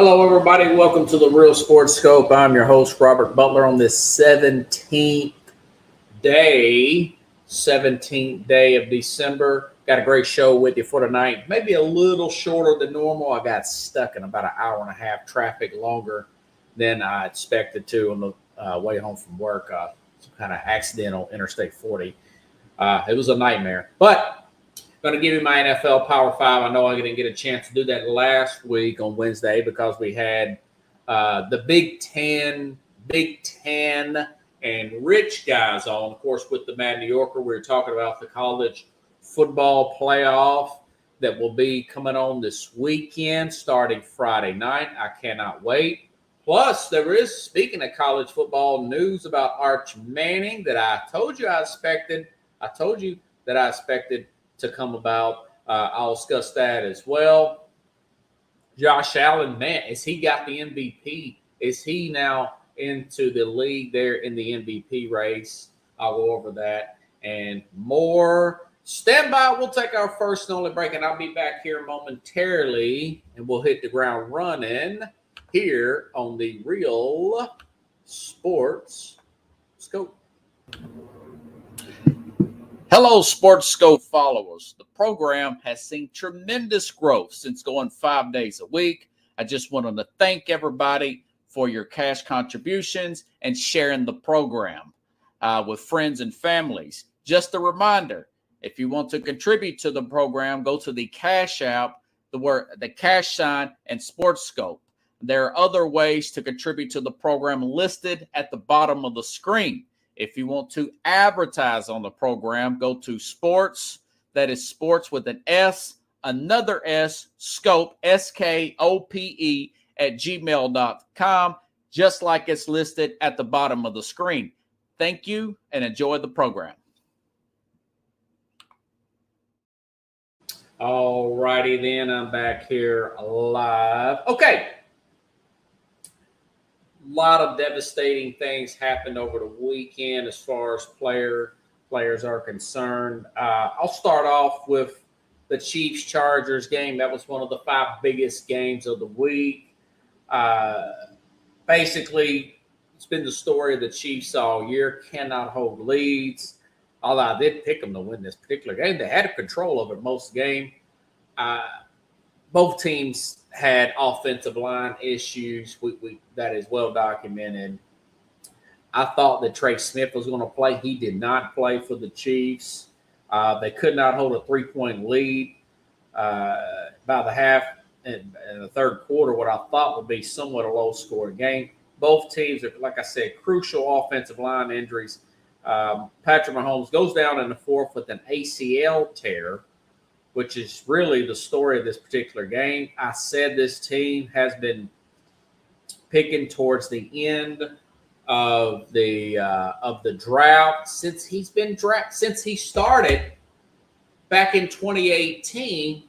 Hello, everybody. Welcome to the Real Sports Scope. I'm your host, Robert Butler, on this 17th day of December. Got a great show with you for tonight. Maybe a little shorter than normal. I got stuck in about an hour and a half traffic longer than I expected to on the way home from work. Some kind of accidental Interstate 40. It was a nightmare. But going to give you my NFL Power 5. I know I didn't get a chance to do that last week on Wednesday because we had the Big Ten and rich guys on. Of course, with the Mad New Yorker, we were talking about the college football playoff that will be coming on this weekend starting Friday night. I cannot wait. Plus, there is, speaking of college football, news about Arch Manning that I told you I expected to come about. I'll discuss that as well. Josh Allen, man, has he got the MVP? Is he now into the league there in the MVP race? I'll go over that and more. Stand by. We'll take our first and only break, and I'll be back here momentarily, and we'll hit the ground running here on the Real Sports Scope. Hello, Sports Scope followers. The program has seen tremendous growth since going 5 days a week. I just wanted to thank everybody for your cash contributions and sharing the program with friends and families. Just a reminder, if you want to contribute to the program, go to the Cash App, the cash sign, and Sports Scope. There are other ways to contribute to the program listed at the bottom of the screen. If you want to advertise on the program, go to sports, that is sports with an S, another S, scope, SKOPE, at gmail.com, just like it's listed at the bottom of the screen. Thank you and enjoy the program. All righty then, I'm back here live. Okay. A lot of devastating things happened over the weekend as far as players are concerned. I'll start off with the Chiefs-Chargers game. That was one of the 5 biggest games of the week. Basically, it's been the story of the Chiefs all year, cannot hold leads. Although I did pick them to win this particular game. They had control over most of the game. Both teams had offensive line issues. That is well documented. I thought that Trey Smith was going to play. He did not play for the Chiefs. They could not hold a 3-point lead by the half in the third quarter, what I thought would be somewhat a low-scoring game. Both teams are, like I said, crucial offensive line injuries. Patrick Mahomes goes down in the fourth with an ACL tear, which is really the story of this particular game. I said this team has been picking towards the end of the drought since he started back in 2018. He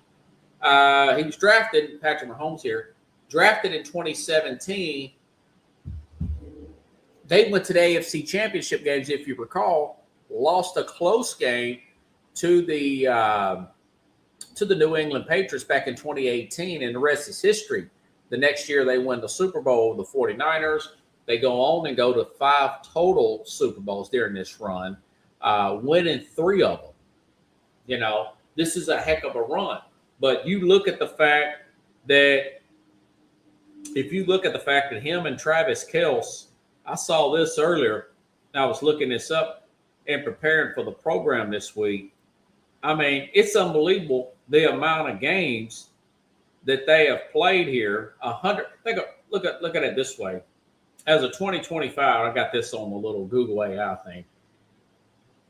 was drafted, Patrick Mahomes here, drafted in 2017. They went to the AFC Championship games, if you recall, lost a close game to the New England Patriots back in 2018, and the rest is history. The next year, they win the Super Bowl with the 49ers. They go on and go to 5 total Super Bowls during this run, winning 3 of them. You know, this is a heck of a run. But you look at the fact that him and Travis Kelce, I saw this earlier. I was looking this up and preparing for the program this week. I mean, it's unbelievable the amount of games that they have played here. 100. Look at it this way. As of 2025, I got this on the little Google AI thing.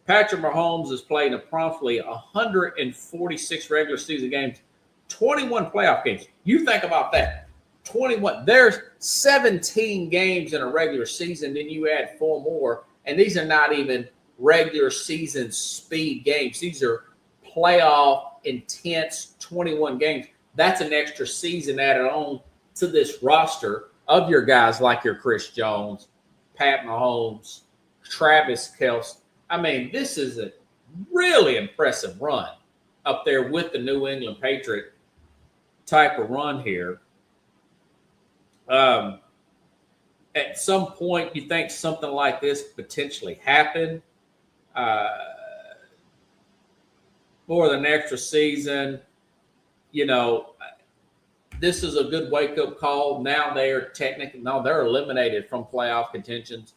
Patrick Mahomes has played promptly 146 regular season games, 21 playoff games. You think about that. 21. There's 17 games in a regular season, then you add 4 more, and these are not even regular season speed games. These are playoff intense 21 games. That's an extra season added on to this roster of your guys like your Chris Jones, Pat Mahomes, Travis Kelce. I mean, this is a really impressive run up there with the New England Patriot type of run here. At some point, you think something like this potentially happened. Uh, More than an extra season, you know, this is a good wake-up call. Now they're they're eliminated from playoff contentions.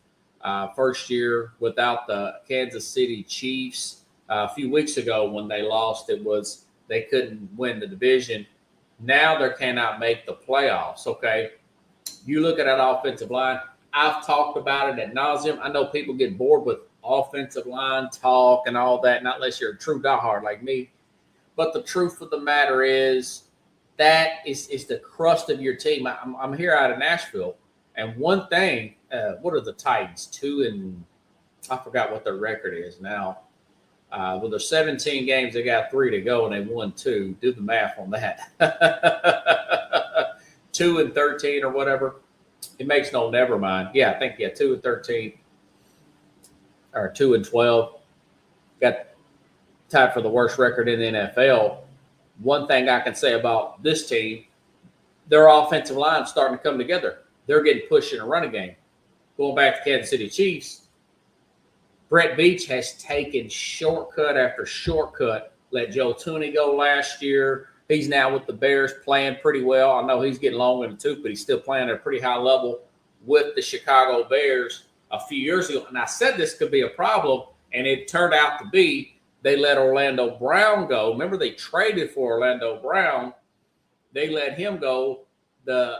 First year without the Kansas City Chiefs. A few weeks ago when they lost, they couldn't win the division. Now they cannot make the playoffs, okay? You look at that offensive line. I've talked about it ad nauseum. I know people get bored with offensive line talk and all that, not unless you're a true diehard like me. But the truth of the matter is that is the crust of your team. I'm here out of Nashville, and one thing, what are the Titans? 2 I forgot what their record is now. With their 17 games, they got 3 to go, and they won 2. Do the math on that. 2-13 or whatever. It makes no never mind. Yeah, I think 2-13 or 2-12. Got tied for the worst record in the NFL. One thing I can say about this team, their offensive line is starting to come together. They're getting pushed in a running game. Going back to Kansas City Chiefs, Brett Veach has taken shortcut after shortcut. Let Joe Thuney go last year. He's now with the Bears playing pretty well. I know he's getting long in the tooth, but he's still playing at a pretty high level with the Chicago Bears a few years ago. And I said this could be a problem, and it turned out to be. They let Orlando Brown go. Remember, they traded for Orlando Brown. They let him go. The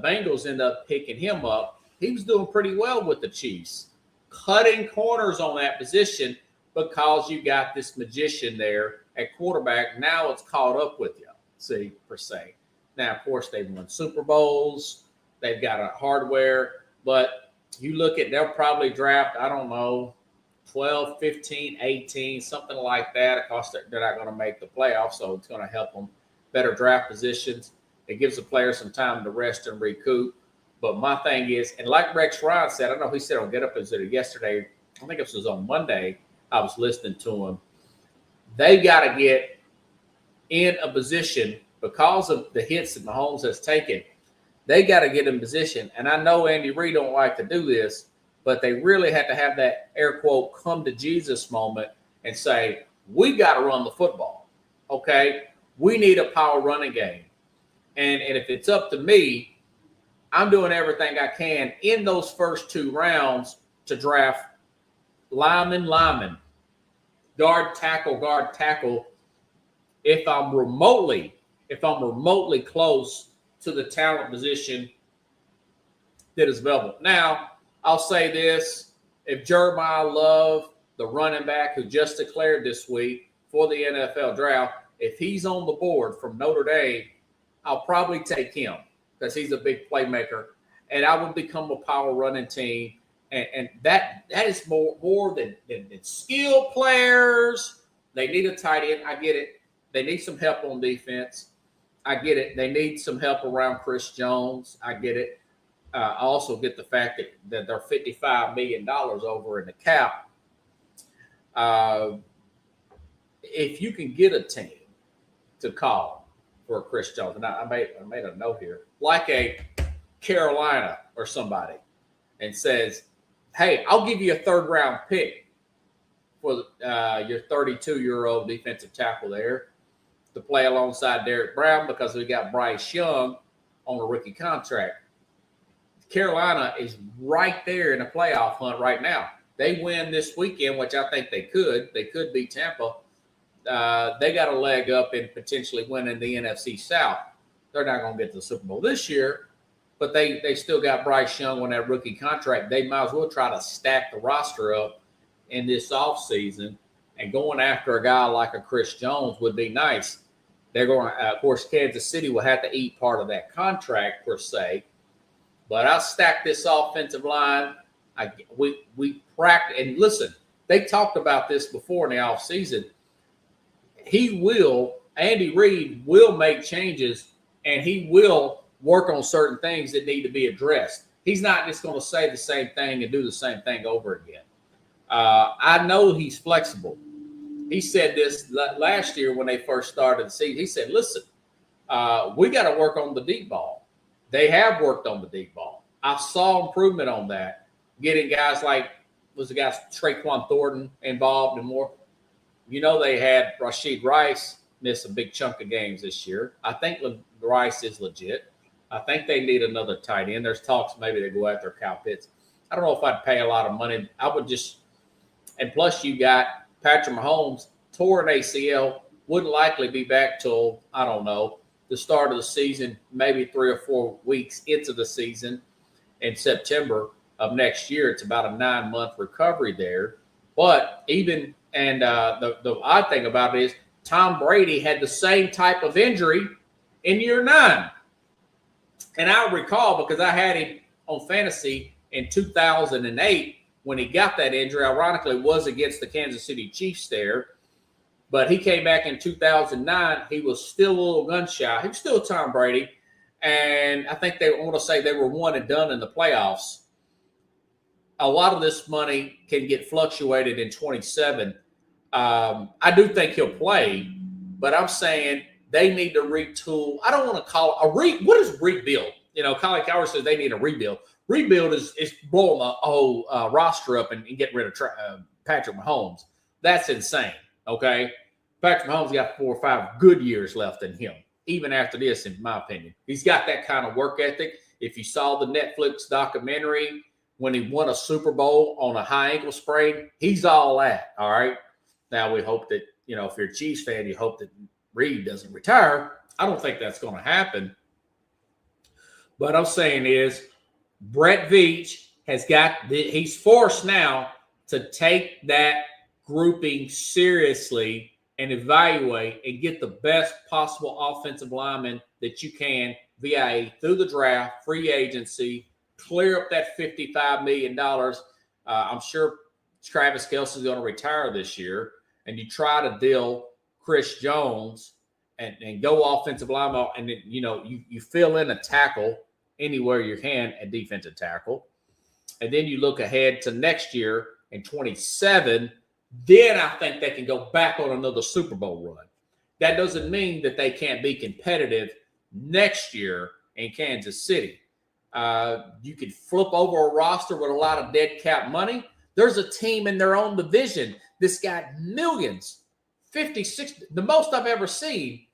Bengals ended up picking him up. He was doing pretty well with the Chiefs, cutting corners on that position because you got this magician there at quarterback. Now it's caught up with you, see, per se. Now, of course, they've won Super Bowls. They've got a hardware. But you look at, they'll probably draft, I don't know, 12, 15, 18, something like that. Of course, they're not going to make the playoffs, so it's going to help them better draft positions. It gives the players some time to rest and recoup. But my thing is, and like Rex Ryan said, I know he said on Get Up yesterday, I think this was on Monday, I was listening to him. They got to get in a position because of the hits that Mahomes has taken. They got to get in position. And I know Andy Reid don't like to do this, but they really had to have that air quote come to Jesus moment and say, we got to run the football. Okay. We need a power running game. And if it's up to me, I'm doing everything I can in those first 2 rounds to draft lineman, guard, tackle. If I'm remotely close to the talent position that is available. Now, I'll say this. If Jeremiah Love, the running back who just declared this week for the NFL draft, if he's on the board from Notre Dame, I'll probably take him because he's a big playmaker. And I would become a power running team. And that is more than skill players. They need a tight end. I get it. They need some help on defense. I get it. They need some help around Chris Jones. I get it. I also get the fact that they're $55 million over in the cap. If you can get a team to call for Chris Jones, and I made a note here, like a Carolina or somebody, and says, hey, I'll give you a 3rd-round pick for your 32-year-old defensive tackle there to play alongside Derek Brown because we got Bryce Young on a rookie contract. Carolina is right there in the playoff hunt right now. They win this weekend, which I think they could. They could beat Tampa. They got a leg up in potentially winning the NFC South. They're not going to get to the Super Bowl this year, but they still got Bryce Young on that rookie contract. They might as well try to stack the roster up in this offseason, and going after a guy like a Chris Jones would be nice. They're going to, of course, Kansas City will have to eat part of that contract per se, but I'll stack this offensive line. We practice, and listen, they talked about this before in the offseason. Andy Reid will make changes, and he will work on certain things that need to be addressed. He's not just going to say the same thing and do the same thing over again. I know he's flexible. He said this last year when they first started the season. He said, listen, we got to work on the deep ball. they have worked on the deep ball. I saw improvement on that, getting guys like, was the guy Traquan Thornton involved and more. You know, they had Rashid Rice miss a big chunk of games this year. I think Rice is legit. I think they need another tight end. There's talks maybe they go after Kyle Pitts. I don't know if I'd pay a lot of money. I would just, and plus you got Patrick Mahomes, tore an ACL, wouldn't likely be back till, I don't know, the start of the season, maybe 3 or 4 weeks into the season in September of next year. It's about a 9-month recovery there. But even, and the odd thing about it is Tom Brady had the same type of injury in year 9. And I recall, because I had him on fantasy in 2008 when he got that injury. Ironically, it was against the Kansas City Chiefs there. But he came back in 2009. He was still a little gun shy. He was still Tom Brady. And I think I want to say they were one and done in the playoffs. A lot of this money can get fluctuated in 27. I do think he'll play, but I'm saying they need to retool. I don't want to call it what is rebuild? You know, Colin Coward says they need a rebuild. Rebuild is blowing the whole roster up and getting rid of Patrick Mahomes. That's insane. Okay, Patrick Mahomes got 4 or 5 good years left in him, even after this, in my opinion. He's got that kind of work ethic. If you saw the Netflix documentary when he won a Super Bowl on a high ankle sprain, he's all that, all right? Now, we hope that, you know, if you're a Chiefs fan, you hope that Reed doesn't retire. I don't think that's going to happen. But I'm saying is Brett Veach he's forced now to take that grouping seriously and evaluate and get the best possible offensive lineman that you can via through the draft, free agency, clear up that $55 million. I'm sure Travis Kelce is going to retire this year, and you try to deal Chris Jones and go offensive lineman, and then, you know, you fill in a tackle anywhere you can at defensive tackle. And then you look ahead to next year in 27, then I think they can go back on another Super Bowl run. That doesn't mean that they can't be competitive next year in Kansas City. You could flip over a roster with a lot of dead cap money. There's a team in their own division that's got millions, 50, 60, the most I've ever seen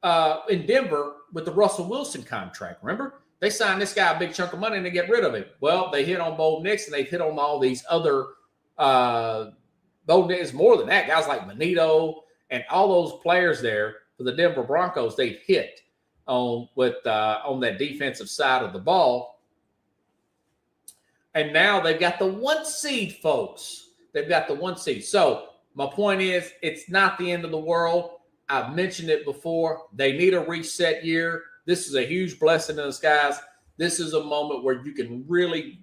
in Denver with the Russell Wilson contract. Remember? They signed this guy a big chunk of money and they get rid of him. Well, they hit on Bo Nix and they hit on all these other Bo Nix, more than that, guys like Benito and all those players there for the Denver Broncos, they've hit on that defensive side of the ball. And now they've got the 1 seed, folks. They've got the 1 seed. So my point is, it's not the end of the world. I've mentioned it before. They need a reset year. This is a huge blessing in disguise. This is a moment where you can really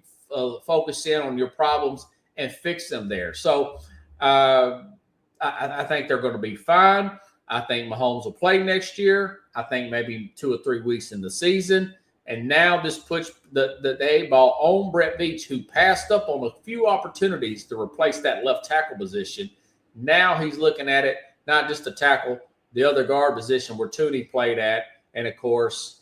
focus in on your problems and fix them there. So I think they're going to be fine. I think Mahomes will play next year. I think maybe 2 or 3 weeks in the season. And now this puts the A-ball on Brett Veach, who passed up on a few opportunities to replace that left tackle position. Now he's looking at it, not just to tackle the other guard position where Tooney played at. And, of course,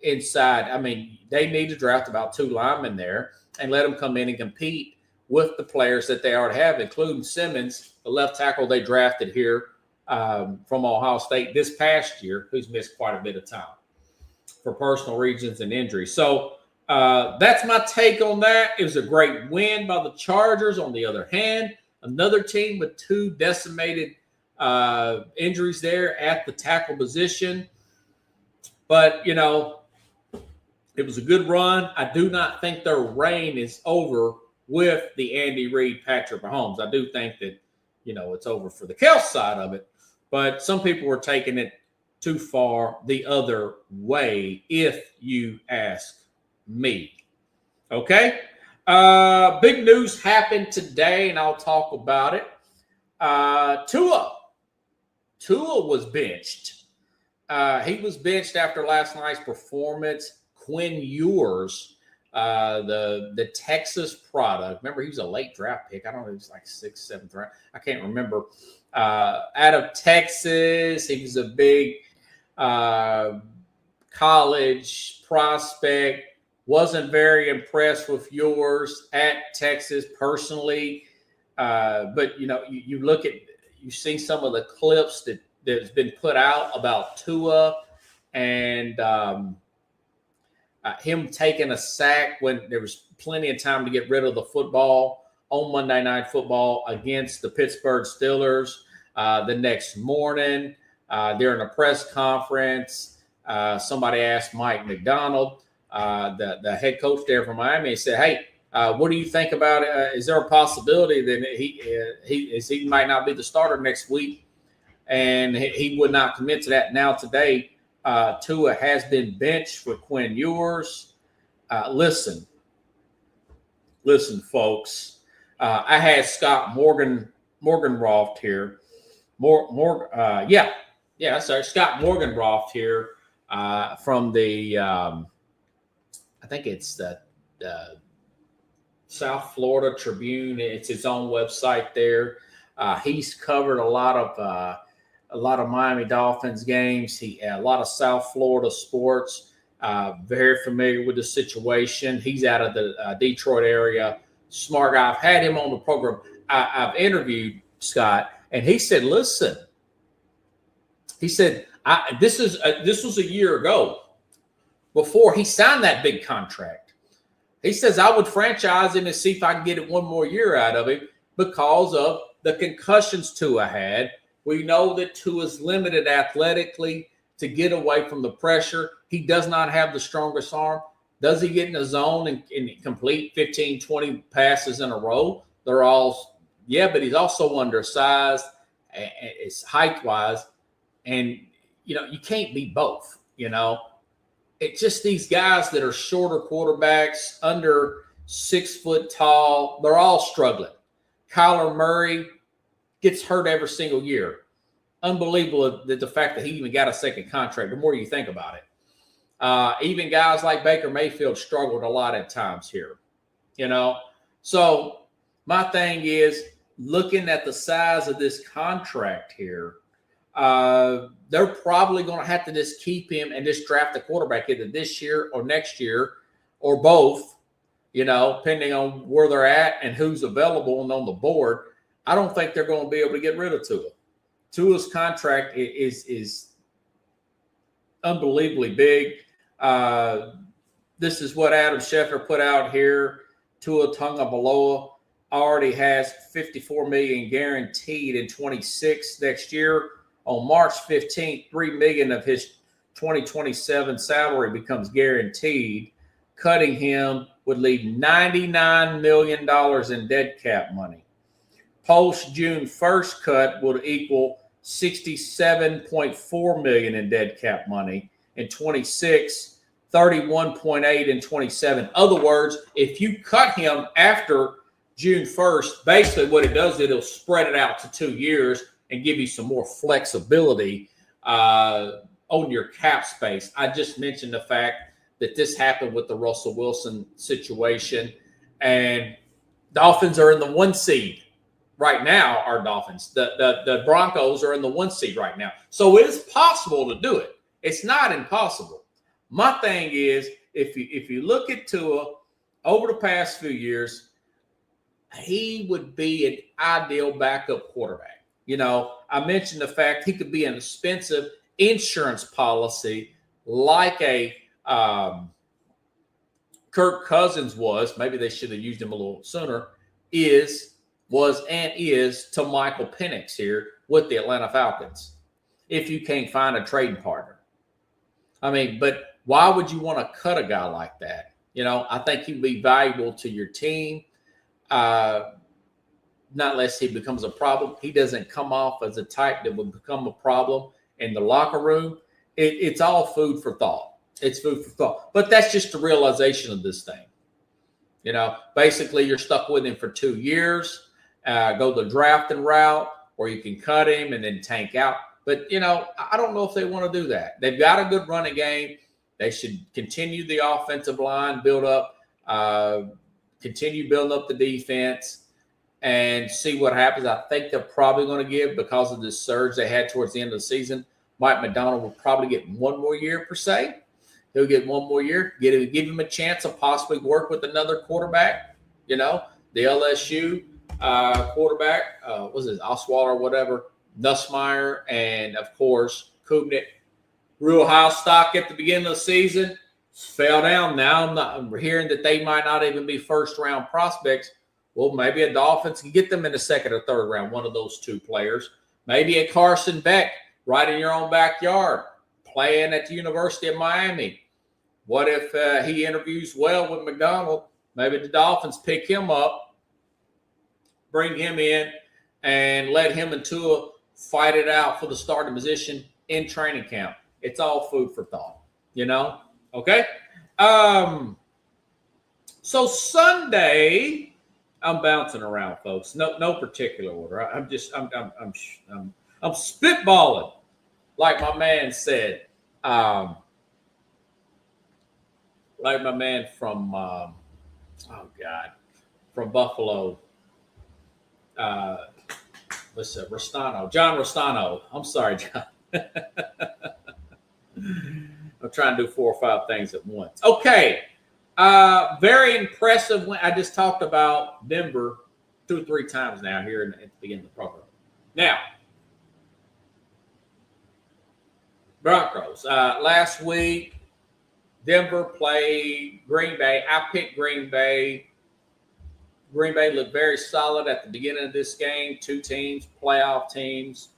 inside, I mean, they need to draft about 2 linemen there and let them come in and compete with the players that they already have, including Simmons, the left tackle they drafted here from Ohio State this past year, who's missed quite a bit of time for personal reasons and injuries. So that's my take on that. It was a great win by the Chargers. On the other hand, another team with 2 decimated injuries there at the tackle position. But, you know, it was a good run. I do not think their reign is over with the Andy Reid, Patrick Mahomes. I do think that, you know, it's over for the Kelce side of it. But some people were taking it too far the other way, if you ask me. Okay? Big news happened today, and I'll talk about it. Tua was benched. He was benched after last night's performance. Quinn Ewers, the Texas product. Remember, he was a late draft pick. I don't know, he was like 6th, 7th round. I can't remember. Out of Texas, he was a big college prospect. Wasn't very impressed with yours at Texas personally. But, you look at, you see some of the clips that's been put out about Tua and him taking a sack when there was plenty of time to get rid of the football on Monday Night Football against the Pittsburgh Steelers. The next morning, during a press conference, somebody asked Mike McDonald, the head coach there from Miami, and said, "Hey, what do you think about it? Is there a possibility that he might not be the starter next week?" And he would not commit to that. Now today, Tua has been benched for Quinn Ewers. Listen, folks. I had Scott Morgenroth here. Scott Morgenroth here from the I think it's the South Florida Tribune. It's his own website there. He's covered a lot of Miami Dolphins games. A lot of South Florida sports. Very familiar with the situation. He's out of the Detroit area. Smart guy. I've had him on the program. I've interviewed Scott, and he said, "Listen," he said, "This was a year ago, before he signed that big contract." He says, "I would franchise him and see if I can get it one more year out of him because of the concussions Tua had. We know that Tua's limited athletically to get away from the pressure. He does not have the strongest arm. Does he get in the zone and complete 15, 20 passes in a row? They're all, but he's also undersized. It's height-wise. And, you can't be both, It's just these guys that are shorter quarterbacks, under 6 foot tall, they're all struggling. Kyler Murray gets hurt every single year. Unbelievable that the fact that he even got a second contract, the more you think about it. Even guys like Baker Mayfield struggled a lot at times here, So my thing is, looking at the size of this contract here, they're probably going to have to just keep him and just draft a quarterback either this year or next year or both, depending on where they're at and who's available and on the board. I don't think they're going to be able to get rid of Tua. Tua's contract is unbelievably big. This is what Adam Schefter put out here. Tua Tagovailoa already has $54 million guaranteed in 26 next year. On March 15th, $3 million of his 2027 salary becomes guaranteed. Cutting him would leave $99 million in dead cap money. Post June 1st cut would equal $67.4 million in dead cap money. In 26, 31.8 in 27. In other words, if you cut him after June 1st, basically what it does is it'll spread it out to 2 years and give you some more flexibility on your cap space. I just mentioned the fact that this happened with the Russell Wilson situation, and Dolphins are in the 1 seed right now. Our Dolphins, the Broncos are in the 1 seed right now, so it is possible to do it. It's not impossible. My thing is, if you look at Tua over the past few years, he would be an ideal backup quarterback. I mentioned the fact he could be an expensive insurance policy like a Kirk Cousins was. Maybe they should have used him a little sooner. Was to Michael Penix here with the Atlanta Falcons. If you can't find a trading partner. But why would you want to cut a guy like that? I think he'd be valuable to your team. Not unless he becomes a problem. He doesn't come off as a type that would become a problem in the locker room. It's all food for thought. It's food for thought. But that's just the realization of this thing. Basically you're stuck with him for 2 years. Go the drafting route, or you can cut him and then tank out. But, I don't know if they want to do that. They've got a good running game. They should continue the offensive line, continue building up the defense, and see what happens. I think they're probably going to give, because of this surge they had towards the end of the season, Mike McDonald will probably get 1 more year per se. He'll get one more year, give him a chance to possibly work with another quarterback. You know, the LSU quarterback, was it Oswald or whatever, Nussmeier, and of course Kubnik. Real high stock at the beginning of the season, fell down. Now I'm hearing that they might not even be first round prospects. Well, maybe a Dolphins can get them in the second or third round, one of those two players. Maybe a Carson Beck right in your own backyard, playing at the University of Miami. What if he interviews well with McDonald? Maybe the Dolphins pick him up, bring him in, and let him and Tua fight it out for the starting position in training camp. It's all food for thought, you know? Okay? So Sunday, I'm bouncing around, folks. No particular order. I'm spitballing, like my man said. Like my man from from Buffalo. What's that? Rostano, John Rostano. I'm sorry, John. I'm trying to do 4 or 5 things at once. Okay. Very impressive. I just talked about Denver 2 or 3 times now here at the beginning of the program. Now, Broncos. Last week, Denver played Green Bay. I picked Green Bay. Green Bay looked very solid at the beginning of this game. 2 teams, playoff teams.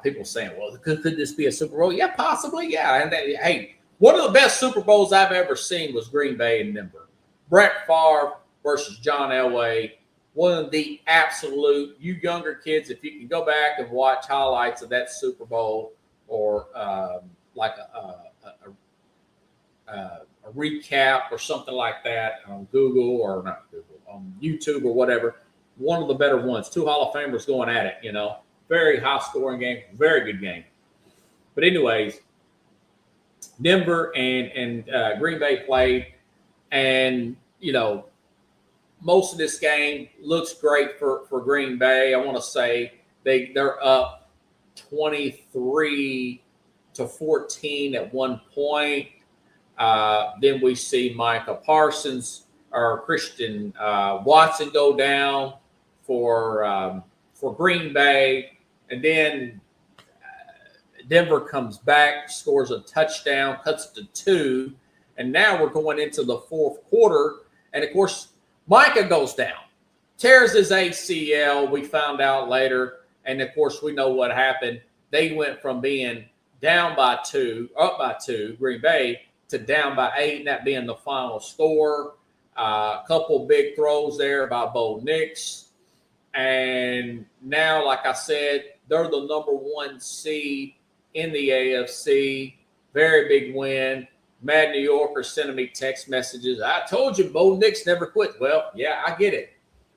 People saying, well, could this be a Super Bowl? Yeah, possibly, yeah. And hey, one of the best Super Bowls I've ever seen was Green Bay and Denver. Brett Favre versus John Elway. One of the absolute, you younger kids, if you can go back and watch highlights of that Super Bowl or like a recap or something like that on Google or not Google, on YouTube or whatever, one of the better ones. 2 Hall of Famers going at it, you know. Very high-scoring game, very good game. But anyways, Denver and Green Bay played, and, you know, most of this game looks great for Green Bay. I want to say they're up 23-14 at one point. Then we see Micah Parsons or Christian Watson go down for Green Bay. And then Denver comes back, scores a touchdown, cuts it to 2. And now we're going into the 4th quarter. And, of course, Micah goes down, tears his ACL. We found out later. And, of course, we know what happened. They went from being down by 2, up by 2, Green Bay, to down by 8, and that being the final score. A couple big throws there by Bo Nix. And now, like I said, they're the number 1 seed in the AFC. Very big win. Mad New Yorkers sending me text messages. I told you Bo Nix never quit. Well, yeah, I get it,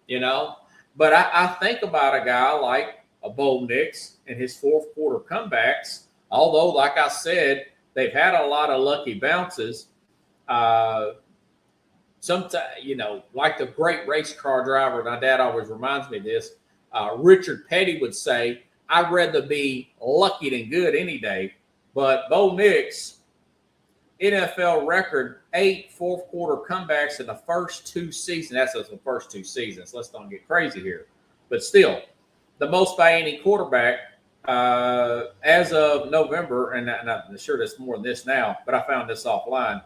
you know. But I think about a guy like a Bo Nix and his 4th quarter comebacks. Although, like I said, they've had a lot of lucky bounces. Sometimes, you know, like the great race car driver, my dad always reminds me of this, Richard Petty would say, I'd rather be lucky than good any day. But Bo Nix, NFL record, 8 4th quarter comebacks in the first 2 seasons. That's the first 2 seasons. Let's not get crazy here. But still, the most by any quarterback as of November, and I'm sure there's more than this now, but I found this offline,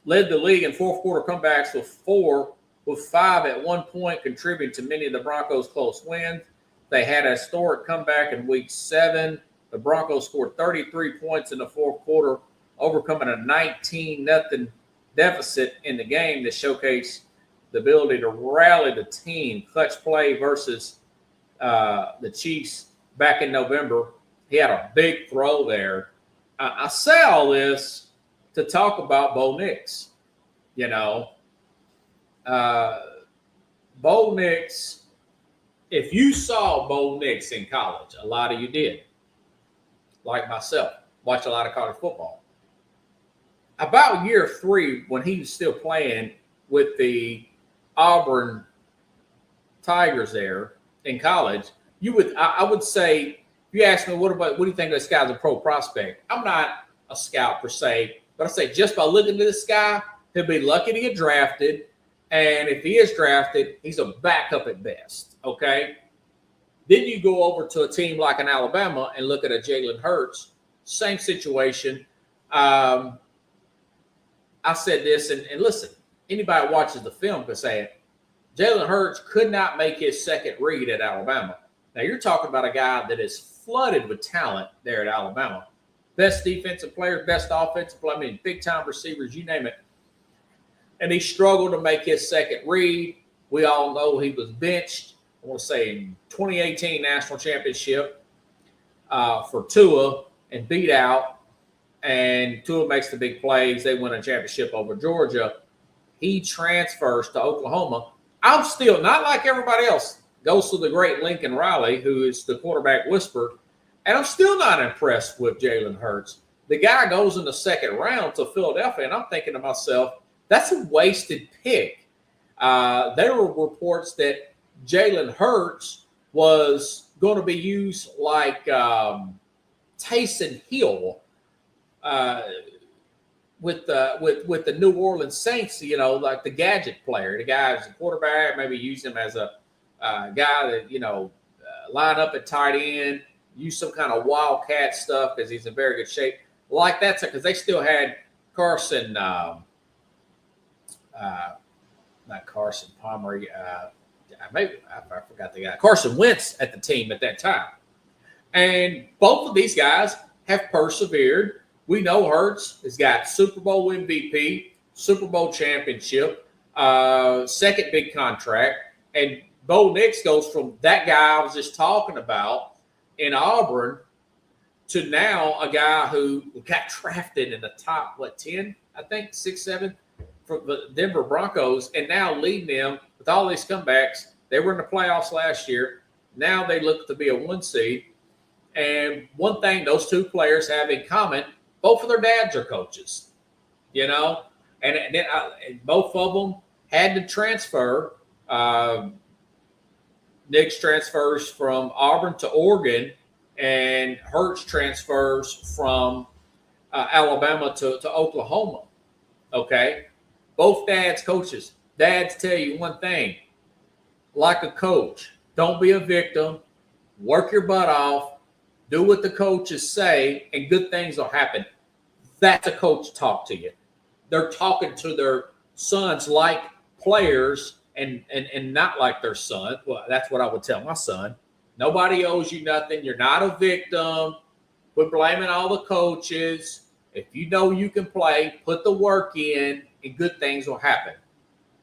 led the league in 4th quarter comebacks with 4, with 5 at one point contributing to many of the Broncos' close wins. They had a historic comeback in Week 7. The Broncos scored 33 points in the 4th quarter, overcoming a 19-0 deficit in the game that showcased the ability to rally the team. Clutch play versus the Chiefs back in November. He had a big throw there. I say all this to talk about Bo Nix. You know, Bo Nix, if you saw Bo Nix in college, a lot of you did, like myself, watch a lot of college football. About year 3, when he was still playing with the Auburn Tigers there in college, I would say, if you ask me, what do you think this guy's a pro prospect? I'm not a scout per se, but I say just by looking at this guy, he'll be lucky to get drafted. And if he is drafted, he's a backup at best. Okay. Then you go over to a team like an Alabama and look at a Jalen Hurts, same situation. I said this, and listen, anybody that watches the film can say it. Jalen Hurts could not make his second read at Alabama. Now, you're talking about a guy that is flooded with talent there at Alabama. Best defensive players, best offensive players, I mean, big-time receivers, you name it. And he struggled to make his second read. We all know he was benched, I want to say, in 2018 National Championship for Tua and beat out. And Tua makes the big plays. They win a championship over Georgia. He transfers to Oklahoma. I'm still, not like everybody else, goes to the great Lincoln Riley, who is the quarterback whisperer, and I'm still not impressed with Jalen Hurts. The guy goes in the second round to Philadelphia, and I'm thinking to myself, that's a wasted pick. There were reports that Jalen Hurts was going to be used like Taysom Hill with the New Orleans Saints, you know, like the gadget player. The guy is a quarterback, maybe use him as a guy that, you know, line up at tight end, use some kind of wildcat stuff because he's in very good shape. Like that, because they still had Carson, not Carson Palmer, maybe I forgot the guy, Carson Wentz at the team at that time. And both of these guys have persevered. We know Hurts has got Super Bowl MVP, Super Bowl championship, second big contract. And Bo Nix goes from that guy I was just talking about in Auburn to now a guy who got drafted in the top, 10, I think, 6, 7 from the Denver Broncos, and now leading them with all these comebacks. They were in the playoffs last year. Now they look to be a 1 seed. And one thing those two players have in common, both of their dads are coaches, you know, and then both of them had to transfer. Nix transfers from Auburn to Oregon, and Hurts transfers from Alabama to Oklahoma. Okay, both dads coaches. Dads tell you one thing, like a coach, don't be a victim. Work your butt off. Do what the coaches say, and good things will happen. That's a coach talk to you. They're talking to their sons like players and not like their son. Well, that's what I would tell my son. Nobody owes you nothing. You're not a victim. Quit blaming all the coaches. If you know you can play, put the work in, and good things will happen.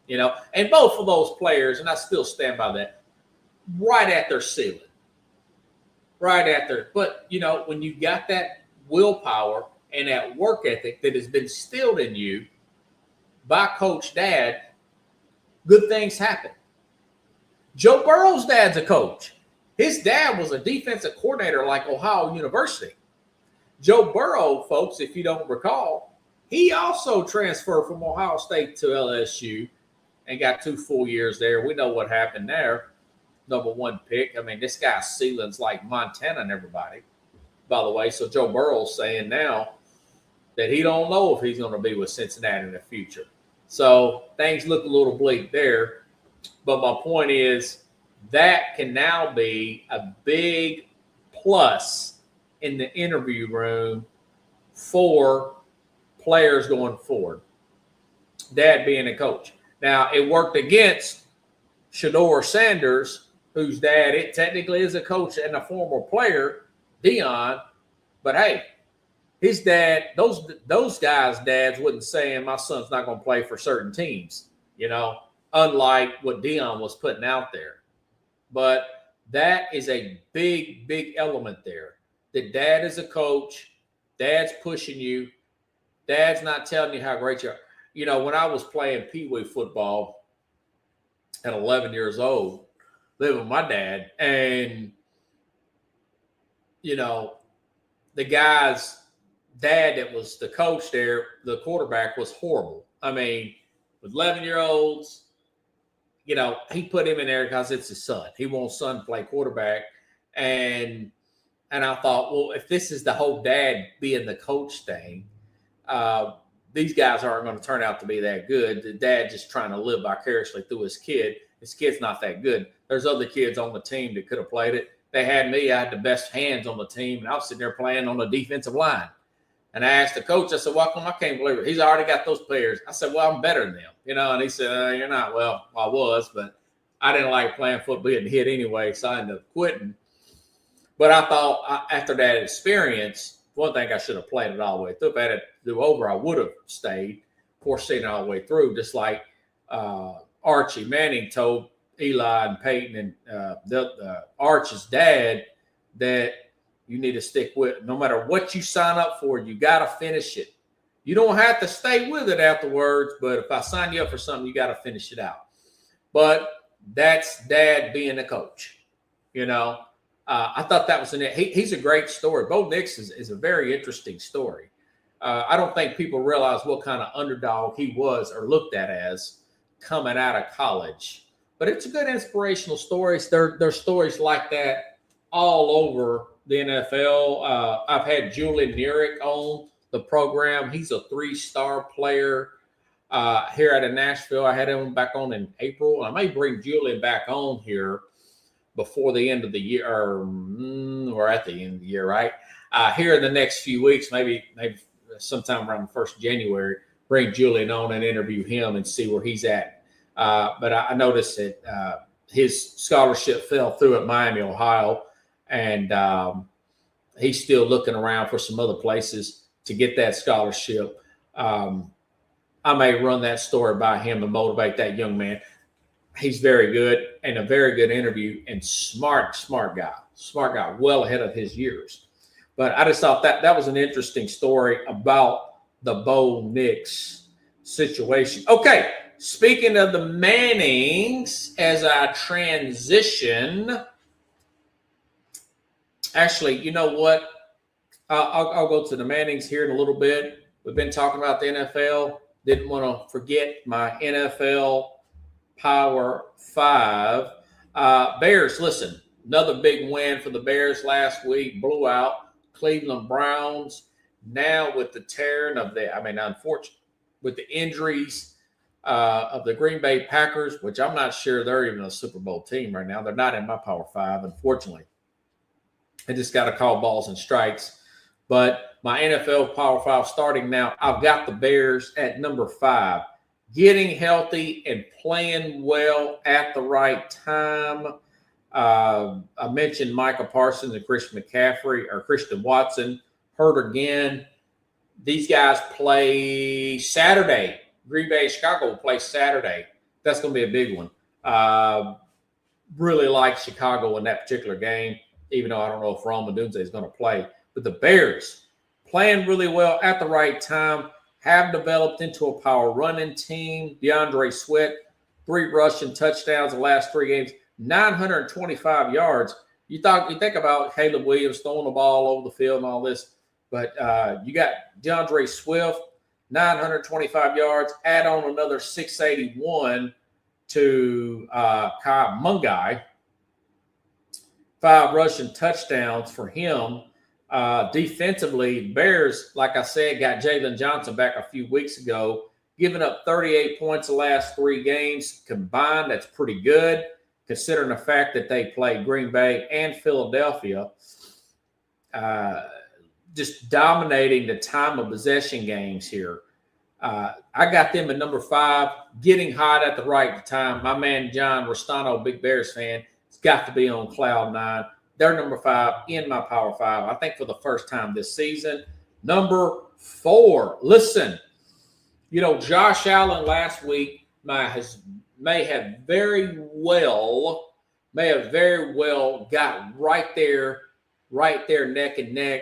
You know, and both of those players, and I still stand by that, right at their ceiling. Right at there. But, you know, when you got that willpower and that work ethic that has been instilled in you by Coach Dad, good things happen. Joe Burrow's dad's a coach. His dad was a defensive coordinator like Ohio University. Joe Burrow, folks, if you don't recall, he also transferred from Ohio State to LSU and got 2 full years there. We know what happened there. Number 1 pick. I mean, this guy's ceiling's like Montana and everybody, by the way. So Joe Burrow's saying now that he don't know if he's going to be with Cincinnati in the future. So things look a little bleak there. But my point is that can now be a big plus in the interview room for players going forward. Dad being a coach. Now, it worked against Shedeur Sanders, whose dad it technically is a coach and a former player, Deion. But hey, his dad, those guys' dads wouldn't say, my son's not going to play for certain teams, you know, unlike what Deion was putting out there. But that is a big, big element there. That dad is a coach, dad's pushing you, dad's not telling you how great you are. You know, when I was playing Pee-wee football at 11 years old, living with my dad, and, you know, the guy's dad that was the coach there, the quarterback, was horrible. I mean, with 11-year-olds, you know, he put him in there because it's his son. He wants son to play quarterback. And And I thought, well, if this is the whole dad being the coach thing, these guys aren't going to turn out to be that good. The dad just trying to live vicariously through his kid. His kid's not that good. There's other kids on the team that could have played it. They had me. I had the best hands on the team, and I was sitting there playing on the defensive line. And I asked the coach, I said, well, I can't believe it. He's already got those players. I said, well, I'm better than them. And he said, you're not. Well, I was, but I didn't like playing football and hit anyway, so I ended up quitting. But I thought after that experience, one thing I should have played it all the way through. If I had to do over, I would have stayed, foreseeing it all the way through, just like Archie Manning told Eli and Peyton and Archie's dad that you need to stick with. No matter what you sign up for, you got to finish it. You don't have to stay with it afterwards, but if I sign you up for something, you got to finish it out. But that's dad being a coach. I thought that was he's a great story. Bo Nix is a very interesting story. I don't think people realize what kind of underdog he was or looked at as coming out of college. But it's a good inspirational story. There's stories like that all over the NFL. I've had Julian Nerick on the program. He's a 3-star player here out of Nashville. I had him back on in April. I may bring Julian back on here before the end of the year, or at the end of the year, right? Here in the next few weeks, maybe sometime around the 1st of January, bring Julian on and interview him and see where he's at. But I noticed that his scholarship fell through at Miami, Ohio, and he's still looking around for some other places to get that scholarship. I may run that story by him and motivate that young man. He's very good and a very good interview and smart guy, well ahead of his years. But I just thought that was an interesting story about the Bo Nix situation. Okay, speaking of the Mannings, as I transition, actually, you know what? I'll go to the Mannings here in a little bit. We've been talking about the NFL. Didn't want to forget my NFL Power 5. Bears, listen, another big win for the Bears last week. Blew out Cleveland Browns. Now with the tearing of unfortunately, with the injuries of the Green Bay Packers, which I'm not sure they're even a Super Bowl team right now. They're not in my Power 5, unfortunately. I just got to call balls and strikes. But my NFL Power 5 starting now, I've got the Bears at number 5. Getting healthy and playing well at the right time. I mentioned Micah Parsons and Christian Watson hurt again. These guys play Saturday. Green Bay, Chicago will play Saturday. That's going to be a big one. Really like Chicago in that particular game, even though I don't know if Rome Odunze is going to play. But the Bears playing really well at the right time, have developed into a power running team. DeAndre Swift, 3 rushing touchdowns the last 3 games, 925 yards. You think about Caleb Williams throwing the ball over the field and all this, but you got DeAndre Swift, 925 yards, add on another 681 to Kyle Mungai, 5 rushing touchdowns for him. Defensively, Bears, like I said, got Jalen Johnson back a few weeks ago, giving up 38 points the last 3 games combined. That's pretty good, considering the fact that they played Green Bay and Philadelphia. Just dominating the time of possession games here. I got them at number 5, getting hot at the right time. My man John Restano, big Bears fan, has got to be on cloud 9. They're number 5 in my Power 5, I think for the first time this season. Number 4, listen, Josh Allen last week may have very well got right there neck and neck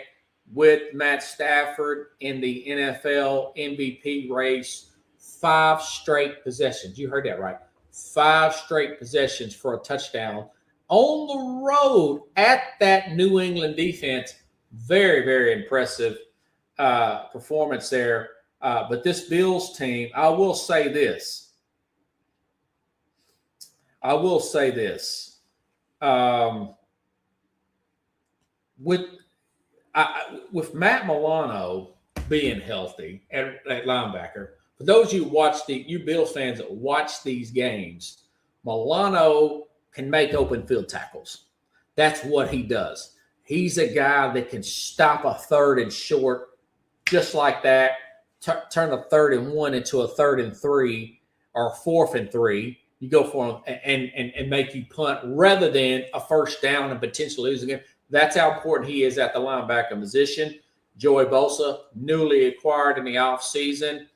with Matt Stafford in the NFL MVP race. 5 straight possessions. You heard that right. 5 straight possessions for a touchdown on the road at that New England defense. Very, very impressive performance there. But this Bills team, I will say this. with Matt Milano being healthy at linebacker, for those you Bills fans that watch these games, Milano can make open field tackles. That's what he does. He's a guy that can stop a 3rd and short just like that, turn a 3rd and 1 into a 3rd and 3 or 4th and 3. You go for him and make you punt rather than a first down and potentially losing it. That's how important he is at the linebacker position. Joey Bosa, newly acquired in the offseason.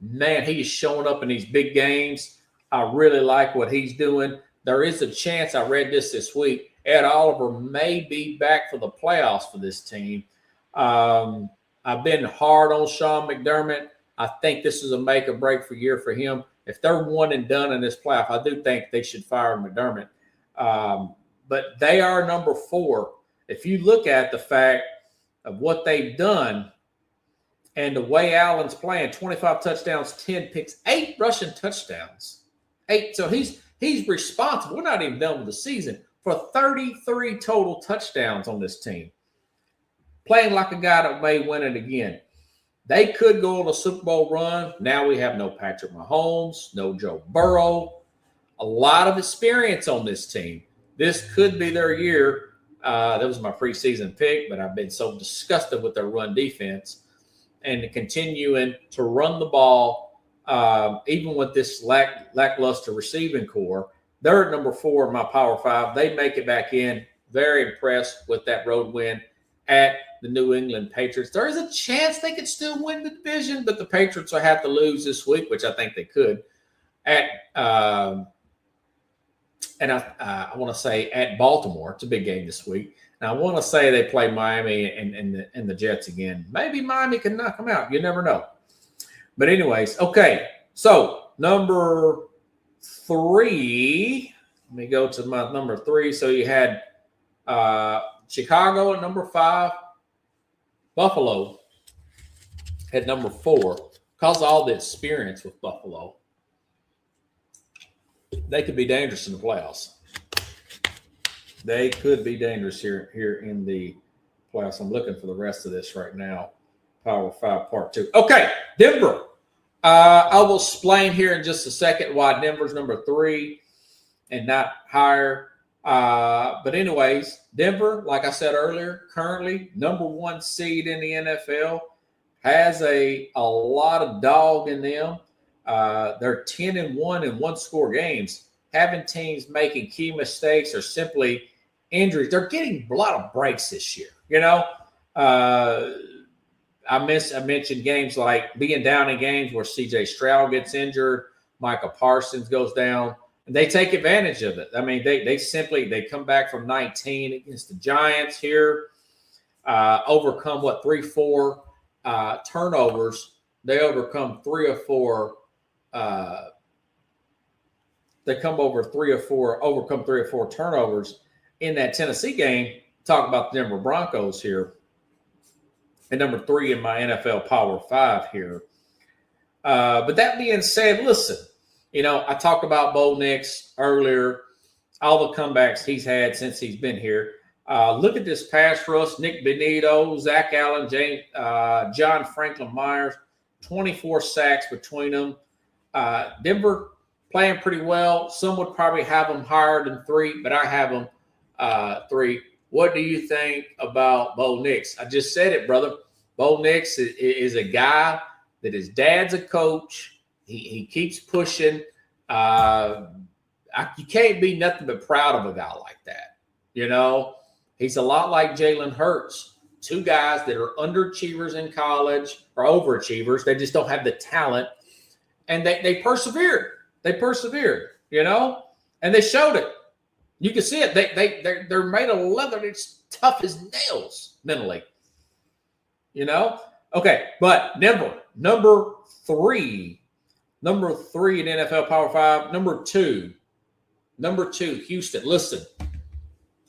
Man, he is showing up in these big games. I really like what he's doing. There is a chance, I read this week, Ed Oliver may be back for the playoffs for this team. I've been hard on Sean McDermott. I think this is a make or break year for him. If they're one and done in this playoff, I do think they should fire McDermott. But they are number 4. If you look at the fact of what they've done and the way Allen's playing, 25 touchdowns, 10 picks, 8 rushing touchdowns. 8. So he's responsible. We're not even done with the season for 33 total touchdowns on this team. Playing like a guy that may win it again. They could go on a Super Bowl run. Now we have no Patrick Mahomes, no Joe Burrow. A lot of experience on this team. This could be their year. That was my preseason pick, but I've been so disgusted with their run defense. And continuing to run the ball, even with this lackluster receiving core, they're at number 4 in my Power 5. They make it back in. Very impressed with that road win at the New England Patriots. There is a chance they could still win the division, but the Patriots will have to lose this week, which I think they could. I want to say at Baltimore. It's a big game this week. And I want to say they play Miami and the Jets again. Maybe Miami can knock them out. You never know. But anyways, okay. So number 3. Let me go to my number 3. So you had Chicago at number 5. Buffalo at number 4. Because of all the experience with Buffalo, they could be dangerous in the playoffs. They could be dangerous here in the playoffs. I'm looking for the rest of this right now. Power 5 Part 2. Okay, Denver. I will explain here in just a second why Denver's number 3 and not higher. But anyways, Denver, like I said earlier, currently number 1 seed in the NFL, has a lot of dog in them. They're 10-1 in one-score games, having teams making key mistakes or simply injuries. They're getting a lot of breaks this year. You know, I mentioned games like being down in games where C.J. Stroud gets injured, Micah Parsons goes down, and they take advantage of it. I mean, they come back from 19 against the Giants here, overcome 3-4 turnovers. They overcome 3 or 4. Overcome 3 or 4 turnovers in that Tennessee game. Talk about the Denver Broncos here. And number 3 in my NFL Power 5 here. But that being said, listen, I talked about Bo Nix earlier, all the comebacks he's had since he's been here. Look at this pass rush. Nick Benito, Zach Allen, John Franklin Myers, 24 sacks between them. Denver playing pretty well. Some would probably have them higher than 3, but I have them 3. What do you think about Bo Nix? I just said it, brother. Bo Nix is a guy that his dad's a coach. He keeps pushing. You can't be nothing but proud of a guy like that. He's a lot like Jalen Hurts. 2 guys that are underachievers in college or overachievers. They just don't have the talent. And they persevered. They persevered, and they showed it. You can see it. They're made of leather. It's tough as nails mentally, Okay, but Denver, number 3 in NFL Power 5. Number 2, Houston. Listen,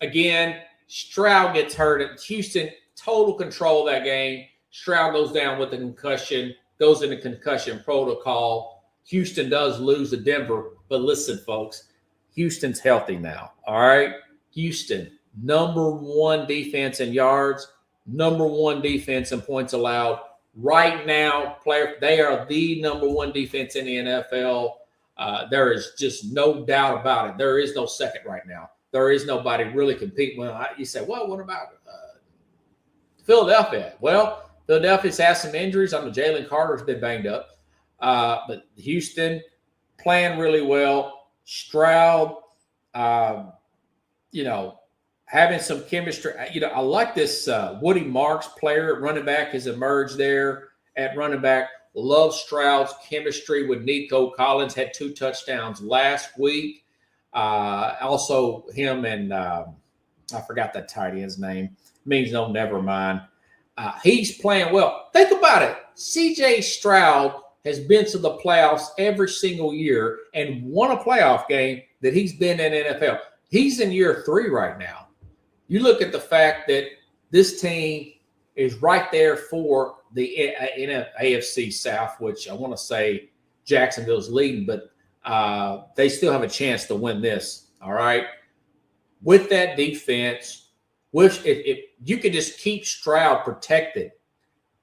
again, Stroud gets hurt. Houston, total control of that game. Stroud goes down with a concussion, goes into concussion protocol. Houston does lose to Denver, but listen, folks, Houston's healthy now. All right, Houston number one defense in yards, number one defense in points allowed. Right now, they are the number one defense in the NFL. There is just no doubt about it. There is no second right now. There is nobody really competing. Well, you say, well, what about Philadelphia? Well, Philadelphia's had some injuries. I know Jalen Carter's been banged up. But Houston playing really well. Stroud, having some chemistry. I like this Woody Marks player at running back has emerged there at running back. Love Stroud's chemistry with Nico Collins. Had 2 touchdowns last week. Also him and I forgot that tight end's name. Means no, never mind. He's playing well. Think about it. C.J. Stroud has been to the playoffs every single year and won a playoff game that he's been in NFL. He's in year 3 right now. You look at the fact that this team is right there for the AFC South, which I want to say Jacksonville's leading, but they still have a chance to win this, all right? With that defense, which if you could just keep Stroud protected,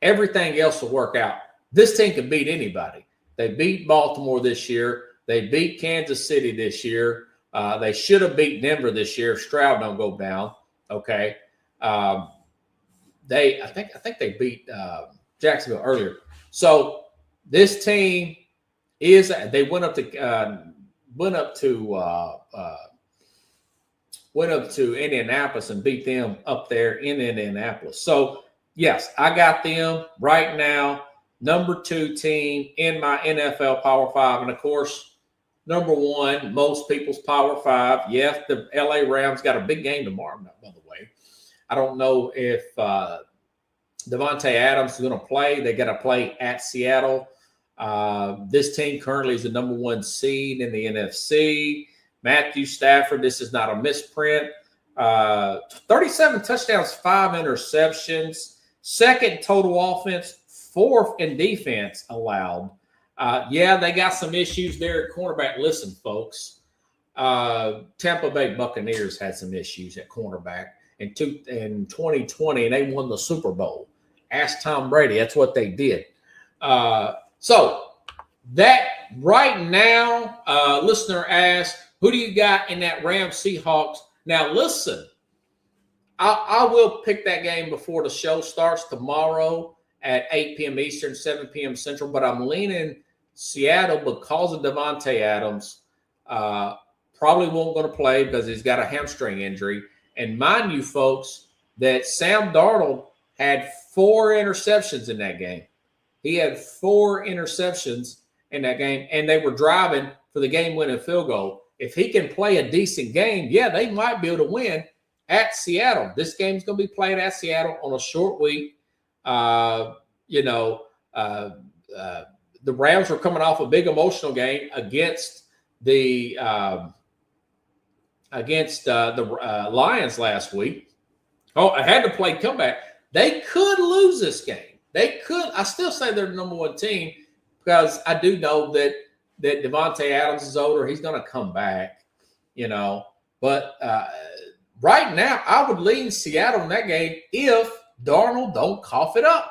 everything else will work out. This team can beat anybody. They beat Baltimore this year. They beat Kansas City this year. They should have beat Denver this year if Stroud don't go down. Okay. I think they beat Jacksonville earlier. So this team they went up to Indianapolis and beat them up there in Indianapolis. So yes, I got them right now. Number 2 team in my NFL Power 5. And, of course, number 1, most people's Power 5. Yes, the LA Rams got a big game tomorrow, by the way. I don't know if Davante Adams is going to play. They got to play at Seattle. This team currently is the number 1 seed in the NFC. Matthew Stafford, this is not a misprint. 37 touchdowns, 5 interceptions. Second total offense, 4th in defense allowed. They got some issues there at cornerback. Listen, folks, Tampa Bay Buccaneers had some issues at cornerback in 2020, and they won the Super Bowl. Ask Tom Brady. That's what they did. So that right now, listener asked, who do you got in that Rams Seahawks? Now, listen, I will pick that game before the show starts tomorrow at 8 p.m. Eastern, 7 p.m. Central, but I'm leaning Seattle because of Davante Adams. Probably won't going to play because he's got a hamstring injury. And mind you, folks, that Sam Darnold had 4 interceptions in that game. He had 4 interceptions in that game, and they were driving for the game-winning field goal. If he can play a decent game, they might be able to win at Seattle. This game's going to be played at Seattle on a short week. The Rams were coming off a big emotional game against the Lions last week. Oh, I had to play comeback. They could lose this game. They could. I still say they're the number 1 team because I do know that Davante Adams is older. He's going to come back, But right now, I would lean Seattle in that game if Darnold don't cough it up.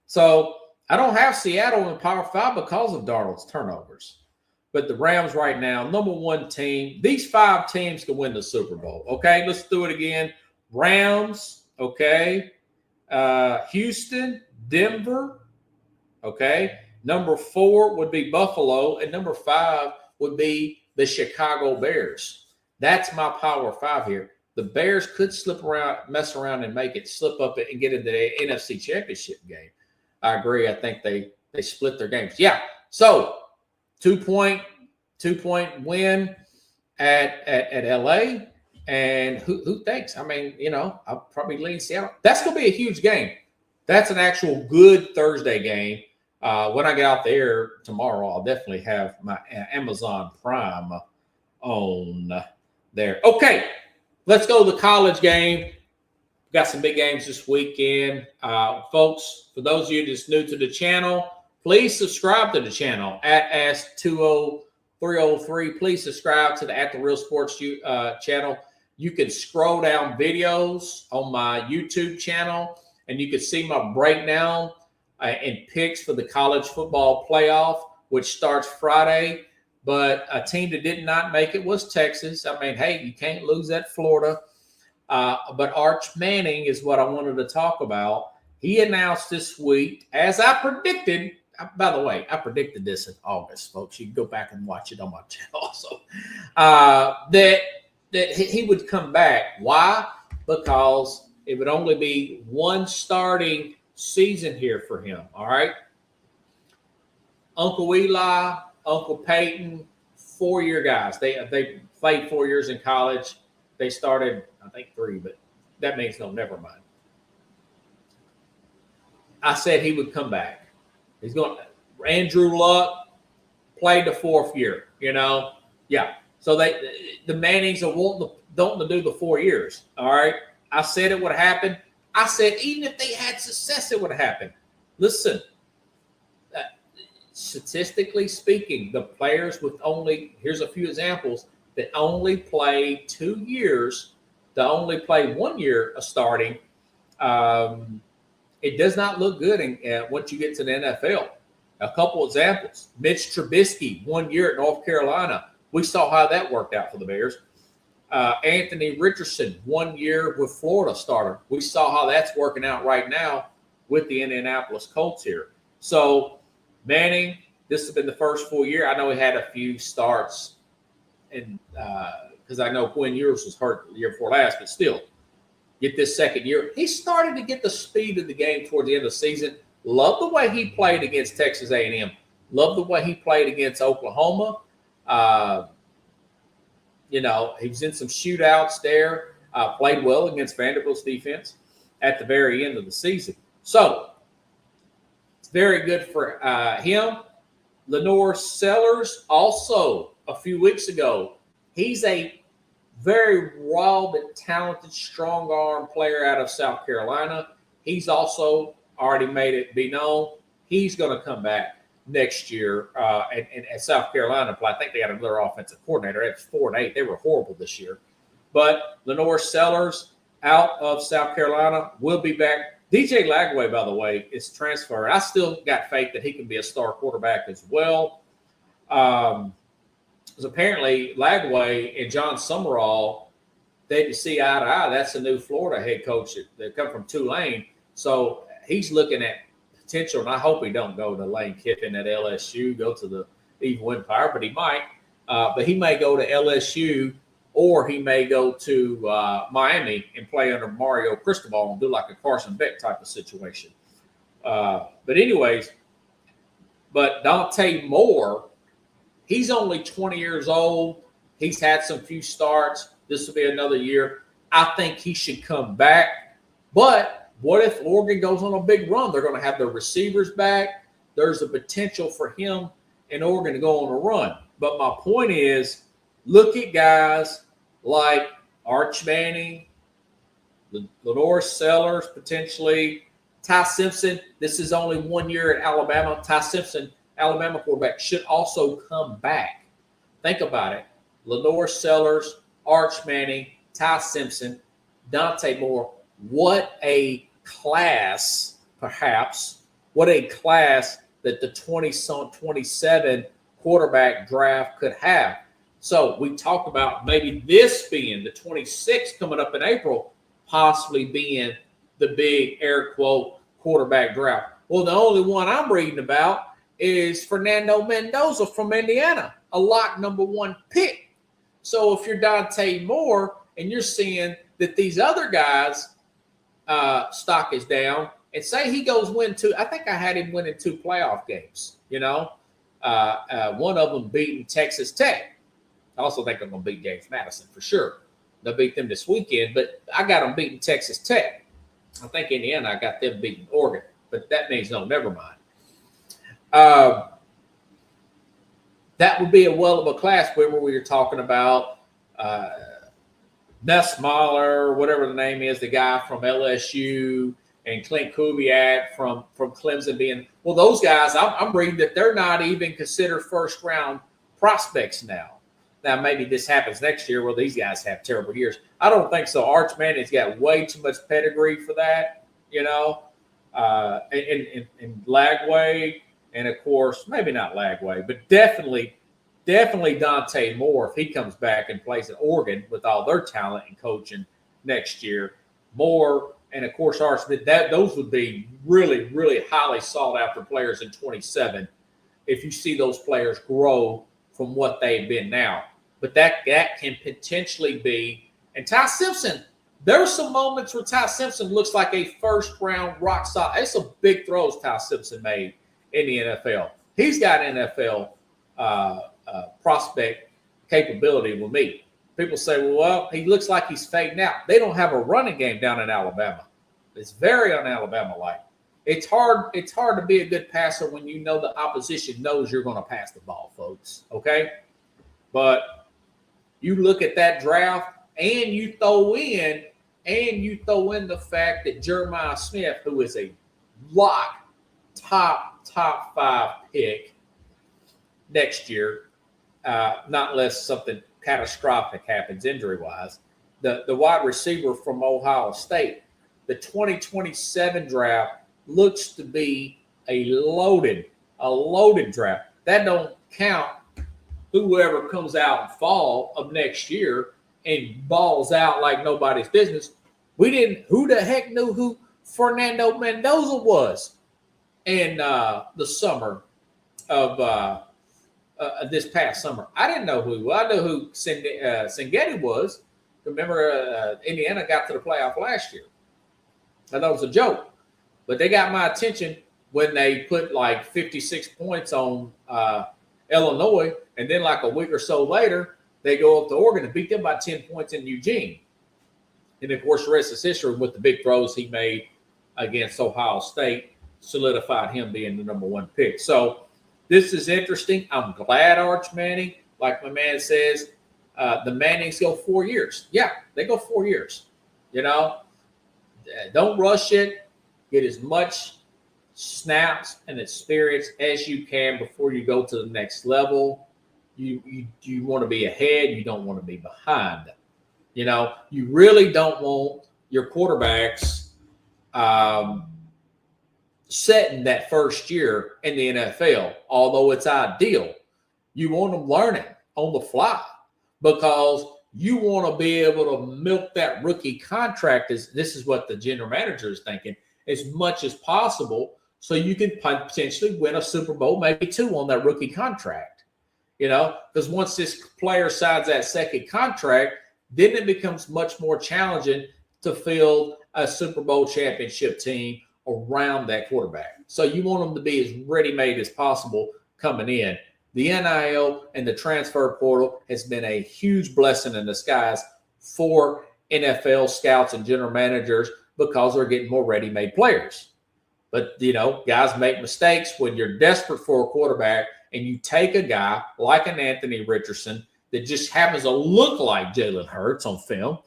So I don't have Seattle in the Power 5 because of Darnold's turnovers. But the Rams right now, number 1 team. These 5 teams can win the Super Bowl. Okay, let's do it again. Rams, okay. Houston, Denver, okay. Number 4 would be Buffalo, and number 5 would be the Chicago Bears. That's my Power 5 here. The Bears could mess around and make it slip up and get into the NFC Championship game. I agree. I think they split their games. Yeah. So 2-point win at LA. And who thinks? I mean, I'll probably lean Seattle. That's going to be a huge game. That's an actual good Thursday game. When I get out there tomorrow, I'll definitely have my Amazon Prime on there. Okay, let's go to the college game. Got some big games this weekend. Folks, for those of you that's new to the channel, please subscribe to the channel at Ask20303. Please subscribe to the At The Real Sports channel. You can scroll down videos on my YouTube channel, and you can see my breakdown and picks for the college football playoff, which starts Friday. But a team that did not make it was Texas. I mean, hey, you can't lose at Florida. But Arch Manning is what I wanted to talk about. He announced this week, as I predicted. By the way, I predicted this in August, folks. You can go back and watch it on my channel also. That he would come back. Why? Because it would only be one starting season here for him. All right. Uncle Eli, Uncle Peyton, 4-year guys. They played 4 years in college. They started, I think, 3, but that means no, never mind. I said he would come back. He's going. Andrew Luck played the 4th year. Yeah. So the Mannings are don't do the 4 years. All right. I said it would happen. I said even if they had success, it would happen. Listen, statistically speaking, the players with here's a few examples that only play 2 years, to only play 1 year of starting. It does not look good once you get to the NFL. A couple examples. Mitch Trubisky, 1 year at North Carolina. We saw how that worked out for the Bears. Anthony Richardson, 1 year with Florida starter. We saw how that's working out right now with the Indianapolis Colts here. So Manning, this has been the first full year. I know he had a few starts, and because I know Quinn Ewers was hurt the year before last, but still, get this second year. He started to get the speed of the game towards the end of the season. Love the way he played against Texas A&M. Love the way he played against Oklahoma. He was in some shootouts there. Played well against Vanderbilt's defense at the very end of the season. So it's very good for him. Lenore Sellers, also a few weeks ago, he's a very raw but talented, strong arm player out of South Carolina. He's also already made it be known he's going to come back next year and at South Carolina. I think they had another offensive coordinator. It's 4-8. They were horrible this year. But Lenore Sellers out of South Carolina will be back. DJ Lagway, by the way, is transferred. I still got faith that he can be a star quarterback as well. Because apparently Lagway and John Summerall, they can see eye to eye. That's the new Florida head coach that come from Tulane. So he's looking at potential, and I hope he don't go to Lane Kiffin at LSU, go to the Evil Empire, but he might. But he may go to LSU, or he may go to Miami and play under Mario Cristobal and do like a Carson Beck type of situation. But anyways, Dante Moore, he's only 20 years old. He's had some few starts. This will be another year. I think he should come back. But what if Oregon goes on a big run? They're going to have their receivers back. There's a potential for him and Oregon to go on a run. But my point is, look at guys like Arch Manning, Lenore Sellers, potentially Ty Simpson. This is only 1 year at Alabama. Ty Simpson, Alabama quarterback, should also come back. Think about it. Lenore Sellers, Arch Manning, Ty Simpson, Dante Moore. What a class, perhaps. What a class that the 2027 quarterback draft could have. So we talked about maybe this being the 26th coming up in April, possibly being the big air quote quarterback draft. Well, the only one I'm reading about is Fernando Mendoza from Indiana, a lock number 1 pick. So if you're Dante Moore and you're seeing that these other guys' stock is down, and say he goes win 2, I think I had him winning 2 playoff games, one of them beating Texas Tech. I also think I'm going to beat James Madison for sure. They'll beat them this weekend, but I got them beating Texas Tech. I think Indiana, I got them beating Oregon, but that means no, never mind. That would be a well of a class where we were talking about Nussmeier, whatever the name is, the guy from LSU, and Clint Kubiak from Clemson being – those guys, I'm reading that they're not even considered first-round prospects now. Now, maybe this happens next year where these guys have terrible years. I don't think so. Arch Manning's got way too much pedigree for that, and Lagway, and of course, maybe not Lagway, but definitely Dante Moore if he comes back and plays at Oregon with all their talent and coaching next year. Moore and of course Arch, those would be really, really highly sought after players in 27 if you see those players grow from what they've been now. But that can potentially be, and Ty Simpson, there are some moments where Ty Simpson looks like a first-round rock solid. It's some big throws Ty Simpson made in the NFL. He's got NFL prospect capability with me. People say, well, he looks like he's fading out. They don't have a running game down in Alabama. It's very un-Alabama-like. It's hard to be a good passer when you know the opposition knows you're going to pass the ball, folks, okay? But you look at that draft and you throw in the fact that Jeremiah Smith, who is a lock top 5 pick next year, not unless something catastrophic happens injury-wise, the wide receiver from Ohio State, the 2027 draft looks to be a loaded draft. That don't count whoever comes out in fall of next year and balls out like nobody's business. Who the heck knew who Fernando Mendoza was in the summer of this past summer? I didn't know who he was. I knew who Singeti was. Remember, Indiana got to the playoff last year. I thought it was a joke. But they got my attention when they put like 56 points on Illinois, and then like a week or so later, they go up to Oregon and beat them by 10 points in Eugene. And, of course, the rest is history with the big throws he made against Ohio State, solidified him being the number 1 pick. So this is interesting. I'm glad Arch Manning, like my man says, the Mannings go 4 years. Yeah, they go 4 years. Don't rush it. Get as much snaps and experience as you can before you go to the next level. You want to be ahead. You don't want to be behind. You really don't want your quarterbacks setting that first year in the NFL, although it's ideal. You want them learning on the fly because you want to be able to milk that rookie contract. This is what the general manager is thinking, as much as possible so you can potentially win a Super Bowl, maybe 2 on that rookie contract. Because once this player signs that second contract, then it becomes much more challenging to field a Super Bowl championship team around that quarterback. So you want them to be as ready-made as possible coming in. The NIL and the transfer portal has been a huge blessing in disguise for NFL scouts and general managers because they're getting more ready-made players. But, guys make mistakes when you're desperate for a quarterback and you take a guy like an Anthony Richardson that just happens to look like Jalen Hurts on film,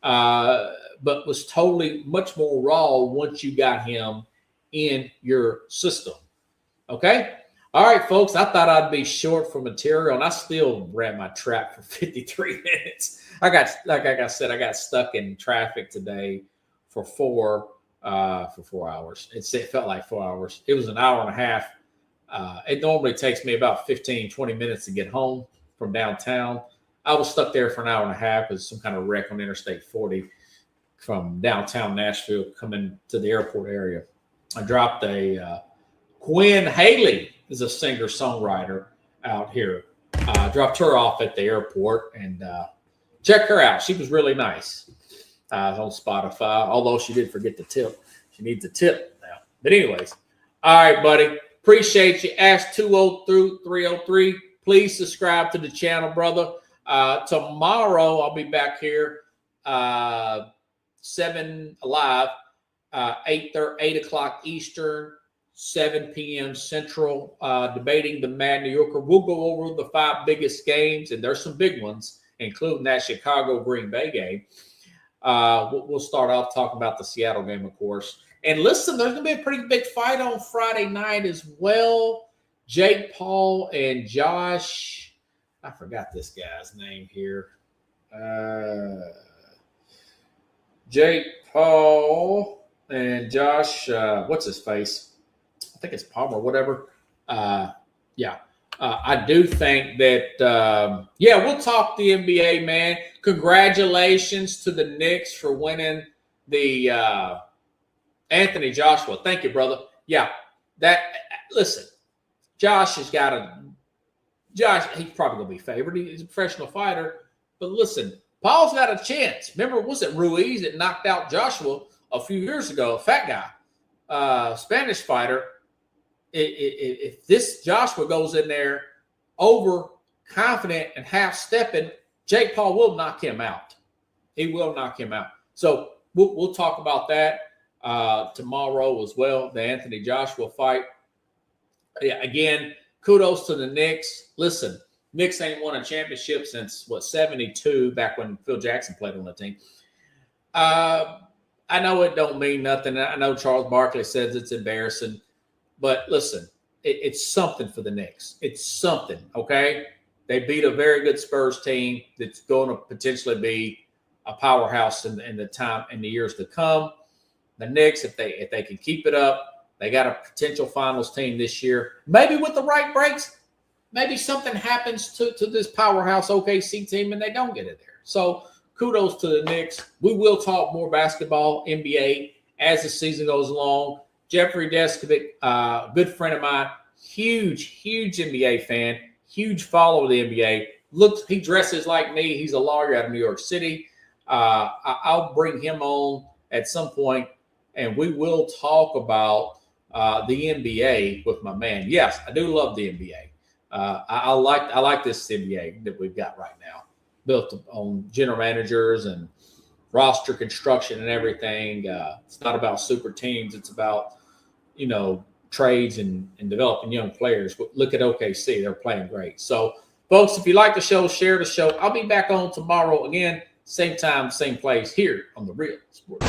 but was totally much more raw once you got him in your system. Okay? All right, folks, I thought I'd be short for material, and I still ran my trap for 53 minutes. Like I said, I got stuck in traffic today for 4 hours. It felt like 4 hours. It was an hour and a half. It normally takes me about 15, 20 minutes to get home from downtown. I was stuck there for an hour and a half with some kind of wreck on Interstate 40 from downtown Nashville coming to the airport area. I dropped a Gwen Haley is a singer-songwriter out here. Dropped her off at the airport and check her out. She was really nice. On Spotify, although she did forget the tip. She needs a tip now. But anyways, all right, buddy. Appreciate you. Ask 203-303. Please subscribe to the channel, brother. Tomorrow I'll be back here 7 live, 8 o'clock Eastern, 7 p.m. Central, debating the Mad New Yorker. We'll go over the 5 biggest games, and there's some big ones, including that Chicago-Green Bay game. We'll start off talking about the Seattle game, of course. And listen, there's going to be a pretty big fight on Friday night as well. Jake Paul and Josh I forgot this guy's name here. Jake Paul and Josh, what's his face? I think it's Palmer, whatever. Yeah. I do think that, we'll talk the NBA, man. Congratulations to the Knicks for winning the Anthony Joshua. Thank you, brother. Yeah, listen, Josh, he's probably going to be favored. He's a professional fighter. But listen, Paul's got a chance. Remember, was it Ruiz that knocked out Joshua a few years ago? A fat guy, Spanish fighter. If this Joshua goes in there overconfident and half-stepping, Jake Paul will knock him out. He will knock him out. So we'll talk about that tomorrow as well, the Anthony Joshua fight. Yeah, again, kudos to the Knicks. Listen, Knicks ain't won a championship since, 72, back when Phil Jackson played on the team. I know it don't mean nothing. I know Charles Barkley says it's embarrassing. But listen, it's something for the Knicks. It's something, okay? They beat a very good Spurs team that's going to potentially be a powerhouse in the years to come. The Knicks, if they can keep it up, they got a potential finals team this year. Maybe with the right breaks, maybe something happens to this powerhouse OKC team and they don't get it there. So kudos to the Knicks. We will talk more basketball, NBA, as the season goes along. Jeffrey Deskovic, good friend of mine, huge NBA fan, huge follower of the NBA. He dresses like me. He's a lawyer out of New York City. I'll bring him on at some point, and we will talk about the NBA with my man. Yes, I do love the NBA. I like this NBA that we've got right now, built on general managers and roster construction and everything. It's not about super teams. It's about trades and developing young players. Look at OKC. They're playing great. So, folks, if you like the show, share the show. I'll be back on tomorrow again, same time, same place here on The Real Sports.